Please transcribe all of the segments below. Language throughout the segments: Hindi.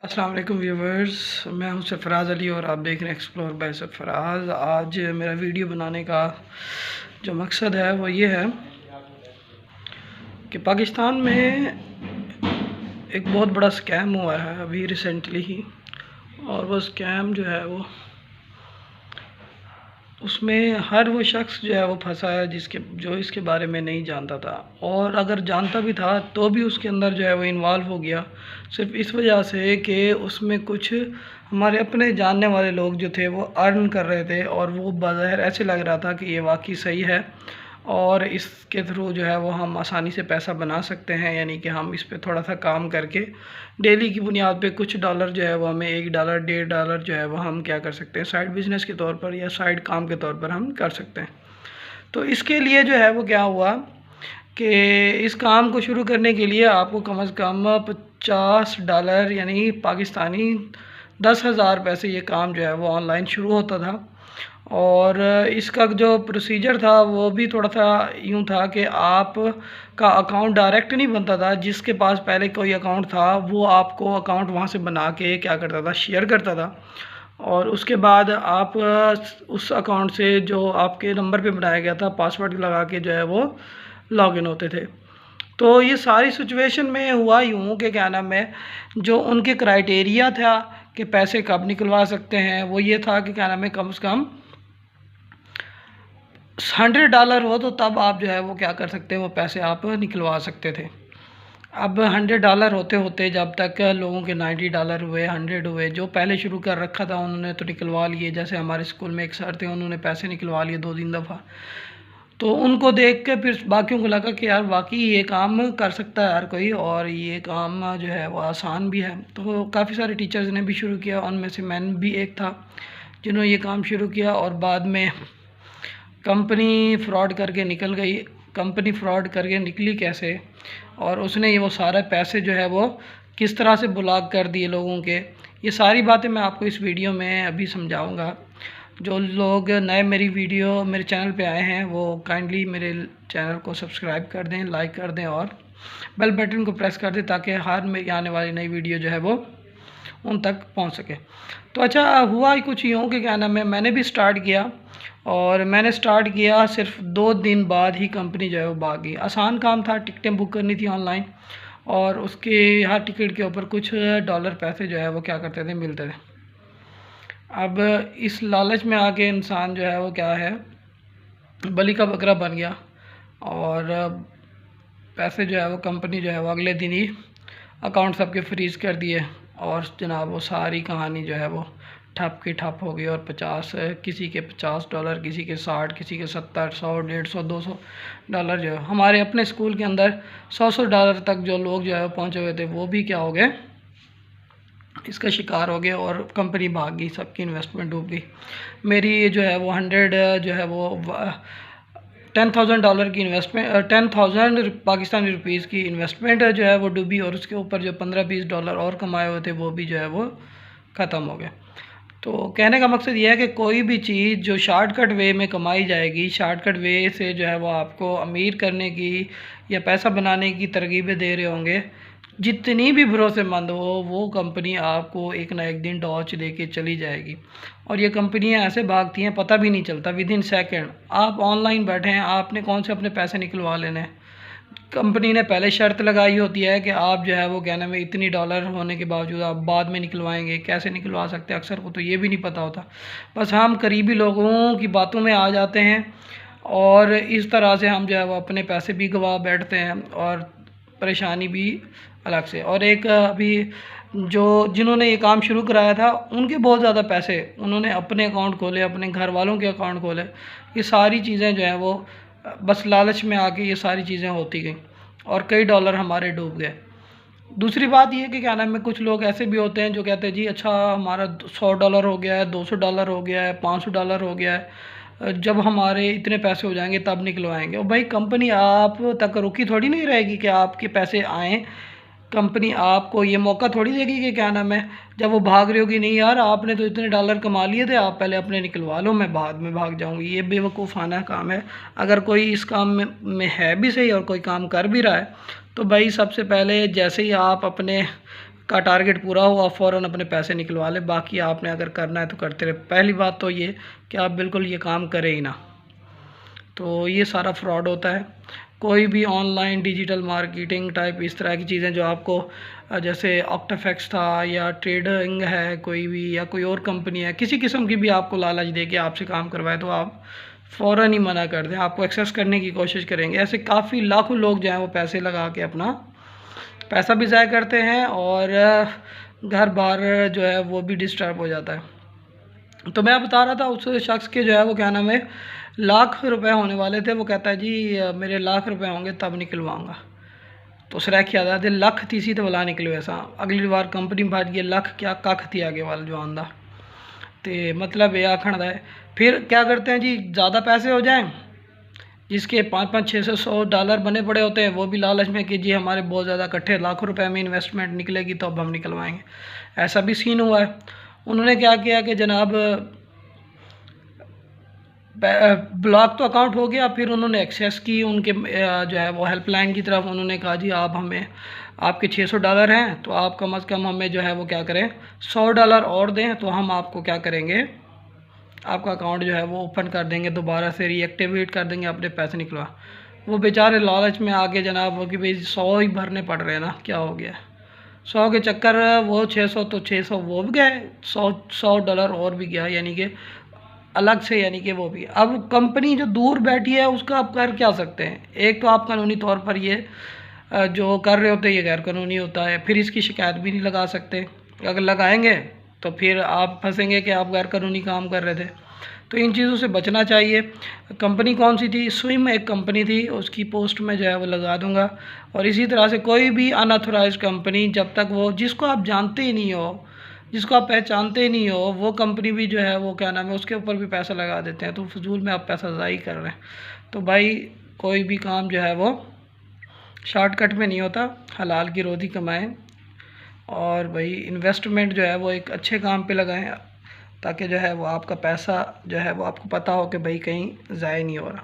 अस्सलाम वालेकुम व्यूवर्स। मैं हूं सरफराज़ अली और आप देख रहे हैं एक्सप्लोर बाय सरफराज़। आज मेरा वीडियो बनाने का जो मकसद है वो ये है कि पाकिस्तान में एक बहुत बड़ा स्कैम हुआ है अभी रिसेंटली ही, और वो स्कैम जो है वो उसमें हर वो शख्स जो है वो फंसा है जो इसके बारे में नहीं जानता था, और अगर जानता भी था तो भी उसके अंदर जो है वो इन्वॉल्व हो गया सिर्फ इस वजह से कि उसमें कुछ हमारे अपने जानने वाले लोग जो थे वो अर्न कर रहे थे, और वो बाज़ाहिर ऐसे लग रहा था कि ये वाकई सही है और इसके थ्रू जो है वो हम आसानी से पैसा बना सकते हैं। यानी कि हम इस पे थोड़ा सा काम करके डेली की बुनियाद पे कुछ डॉलर जो है वो हमें $1 $1.5 जो है वो हम क्या कर सकते हैं, साइड बिज़नेस के तौर पर या साइड काम के तौर पर हम कर सकते हैं। तो इसके लिए जो है वो क्या हुआ कि इस काम को शुरू करने के लिए आपको कम से कम $50 यानी पाकिस्तानी 10,000 पैसे ये काम जो है वो ऑनलाइन शुरू होता था। और इसका जो प्रोसीजर था वो भी थोड़ा सा यूँ था कि आप का अकाउंट डायरेक्ट नहीं बनता था। जिसके पास पहले कोई अकाउंट था वो आपको अकाउंट वहाँ से बना के क्या करता था, शेयर करता था, और उसके बाद आप उस अकाउंट से जो आपके नंबर पे बनाया गया था पासवर्ड लगा के जो है वो लॉगिन होते थे। तो ये सारी सिचुएशन में हुआ यूँ कि क्या नाम है, जो उनके क्राइटेरिया था कि पैसे कब निकलवा सकते हैं वो ये था कि क्या नाम है, कम से कम $100 हो तो तब आप जो है वो क्या कर सकते हैं, वो पैसे आप निकलवा सकते थे। अब $100 होते होते जब तक लोगों के $90 हुए, 100 हुए, जो पहले शुरू कर रखा था उन्होंने तो निकलवा लिए। जैसे हमारे स्कूल में एक सर थे, उन्होंने पैसे निकलवा लिए 2-3 दफ़ा। तो उनको देख के फिर बाकियों को लगा कि यार वाकई ये काम कर सकता है हर कोई, और ये काम जो है वो आसान भी है। तो काफ़ी सारे टीचर्स ने भी शुरू किया, उनमें से मैं भी एक था जिन्होंने ये काम शुरू किया, और बाद में कंपनी फ्रॉड करके निकल गई। कंपनी फ्रॉड करके निकली कैसे, और उसने ये वो सारे पैसे जो है वो किस तरह से ब्लॉक कर दिए लोगों के, ये सारी बातें मैं आपको इस वीडियो में अभी समझाऊंगा। जो लोग नए मेरे चैनल पे आए हैं वो काइंडली मेरे चैनल को सब्सक्राइब कर दें, लाइक कर दें और बेल बटन को प्रेस कर दें, ताकि हर मेरी आने वाली नई वीडियो जो है वो उन तक पहुंच सके। तो अच्छा, हुआ ही कुछ यूँ कि क्या नाम है, मैंने भी स्टार्ट किया, और मैंने स्टार्ट किया सिर्फ 2 दिन बाद ही कंपनी जो है वो भाग गई। आसान काम था, टिकटें बुक करनी थी ऑनलाइन, और उसके हर टिकट के ऊपर कुछ डॉलर पैसे जो है वो क्या करते थे, मिलते थे। अब इस लालच में आके इंसान जो है वो क्या है, बलि का बकरा बन गया, और पैसे जो है वो कंपनी जो है वो अगले दिन ही अकाउंट सबके फ्रीज़ कर दिए, और जनाब वो सारी कहानी जो है वो ठप की ठप हो गई। और 50 किसी के $50, किसी के 60, किसी के 70, 100, 150, $200 जो है हमारे अपने स्कूल के अंदर $100 तक जो लोग जो है पहुँचे हुए थे वो भी क्या हो गए, इसका शिकार हो गए, और कंपनी भाग गई, सबकी इन्वेस्टमेंट डूब गई। मेरी जो है वो 100 जो है वो $10,000 की इन्वेस्टमेंट, 10,000 पाकिस्तानी रुपीज़ की इन्वेस्टमेंट जो है वो डूबी, और उसके ऊपर जो $15-20 और कमाए हुए थे वो भी जो है वो ख़त्म हो गए। तो कहने का मकसद ये है कि कोई भी चीज़ जो शॉर्टकट वे में कमाई जाएगी, शॉर्टकट वे से जो है वो आपको अमीर करने की या पैसा बनाने की तरगीबें दे रहे होंगे, जितनी भी भरोसेमंद हो वो कंपनी आपको एक ना एक दिन डॉच देके चली जाएगी। और ये कंपनियां ऐसे भागती हैं, पता भी नहीं चलता, विद इन सेकेंड आप ऑनलाइन बैठे हैं, आपने कौन से अपने पैसे निकलवा लेने हैं। कंपनी ने पहले शर्त लगाई होती है कि आप जो है वो कहने में इतनी डॉलर होने के बावजूद आप बाद में निकलवाएंगे। कैसे निकलवा सकते हैं अक्सर को तो ये भी नहीं पता होता, बस हम करीबी लोगों की बातों में आ जाते हैं, और इस तरह से हम जो है वो अपने पैसे भी गवा बैठते हैं और परेशानी भी अलग से। और एक अभी जो जिन्होंने ये काम शुरू कराया था उनके बहुत ज़्यादा पैसे, उन्होंने अपने अकाउंट खोले, अपने घर वालों के अकाउंट खोले। ये सारी चीज़ें जो हैं वो बस लालच में आके ये सारी चीज़ें होती गई, और कई डॉलर हमारे डूब गए। दूसरी बात ये कि क्या नाम है, कुछ लोग ऐसे भी होते हैं जो कहते हैं जी अच्छा हमारा $100 हो गया है, $200 हो गया है, $500 हो गया है, जब हमारे इतने पैसे हो जाएंगे तब निकलवाएंगे। और भाई कंपनी आप तक रुकी थोड़ी नहीं रहेगी कि आपके पैसे आएँ। कंपनी आपको ये मौका थोड़ी देगी कि क्या नाम है, जब वो भाग रही होगी, नहीं यार आपने तो इतने डॉलर कमा लिए थे, आप पहले अपने निकलवा लो, मैं बाद में भाग जाऊंगी। ये बेवकूफ़ाना काम है। अगर कोई इस काम में है भी सही और कोई काम कर भी रहा है तो भाई सबसे पहले जैसे ही आप अपने का टारगेट पूरा हो आप फ़ौरन अपने पैसे निकलवा लें। बाकी आपने अगर करना है तो करते रहे। पहली बात तो ये कि आप बिल्कुल ये काम करें ही ना। तो ये सारा फ्रॉड होता है। कोई भी ऑनलाइन डिजिटल मार्केटिंग टाइप इस तरह की चीज़ें जो आपको जैसे ऑक्टाफैक्स था या ट्रेडिंग है कोई भी या कोई और कंपनी है, किसी किस्म की भी आपको लालच दे के आपसे काम करवाए तो आप फ़ौरन ही मना कर दें। आपको एक्सेस करने की कोशिश करेंगे। ऐसे काफ़ी लाखों लोग जो हैं वो पैसे लगा के अपना पैसा भी ज़ाया करते हैं और घर बार जो है वो भी डिस्टर्ब हो जाता है। तो मैं बता रहा था उस शख्स के जो है वो क्या नाम है लाख रुपए होने वाले थे। वो कहता है जी मेरे लाख रुपए होंगे तब निकलवाऊँगा। तो उसने क्या था लख तीसी तो वाला निकलो ऐसा अगली बार कंपनी भाज गई लख क्या कख थी आगे वाल जो आंदा तो मतलब ये आखण है। फिर क्या करते हैं जी ज़्यादा पैसे हो जाएं जिसके 500-600 डॉलर बने पड़े होते हैं वो भी लालच में कि जी हमारे बहुत ज़्यादा इकट्ठे लाखों रुपए में इन्वेस्टमेंट निकलेगी तो अब हम निकलवाएंगे। ऐसा भी सीन हुआ है। उन्होंने क्या किया कि जनाब ब्लॉक तो अकाउंट हो गया। फिर उन्होंने एक्सेस की उनके जो है वो हेल्पलाइन की तरफ। उन्होंने कहा जी आप हमें आपके 600 डॉलर हैं तो आप कम से कम हमें जो है वो क्या करें 100 डॉलर और दें तो हम आपको क्या करेंगे आपका अकाउंट जो है वो ओपन कर देंगे, दोबारा से रीएक्टिवेट कर देंगे, अपने पैसे निकलवा। वो बेचारे लालच में आके जनाब वो कि भाई 100 ही भरने पड़ रहे हैं ना, क्या हो गया 100 के चक्कर वो 600 तो 600 वो भी गए, 100 डॉलर और भी गया, यानी कि अलग से, यानी कि वो भी। अब कंपनी जो दूर बैठी है उसका आप कर क्या सकते हैं। एक तो आप कानूनी तौर पर ये जो कर रहे होते हैं ये गैर कानूनी होता है। फिर इसकी शिकायत भी नहीं लगा सकते। अगर लगाएंगे तो फिर आप फंसेंगे कि आप गैर कानूनी काम कर रहे थे। तो इन चीज़ों से बचना चाहिए। कंपनी कौन सी थी, स्विम एक कंपनी थी, उसकी पोस्ट में जो है वो लगा दूंगा। और इसी तरह से कोई भी अनऑथोराइज कंपनी जब तक वो जिसको आप जानते ही नहीं हो, जिसको आप पहचानते ही नहीं हो, वो कंपनी भी जो है वो क्या नाम है उसके ऊपर भी पैसा लगा देते हैं। तो फजूल में आप पैसा ज़ाई कर रहे हैं। तो भाई कोई भी काम जो है वो शॉर्टकट में नहीं होता, हलाल की रोज़ी कमाएं और भाई इन्वेस्टमेंट जो है वो एक अच्छे काम पे लगाएं ताकि जो है वो आपका पैसा जो है वो आपको पता हो कि भाई कहीं ज़ाया नहीं हो रहा।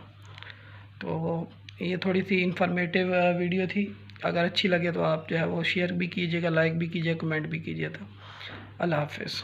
तो ये थोड़ी सी इंफॉर्मेटिव वीडियो थी। अगर अच्छी लगे तो आप जो है वो शेयर भी कीजिएगा, लाइक भी कीजिए, कमेंट भी कीजिए। तो अल्लाह हाफ़िज़।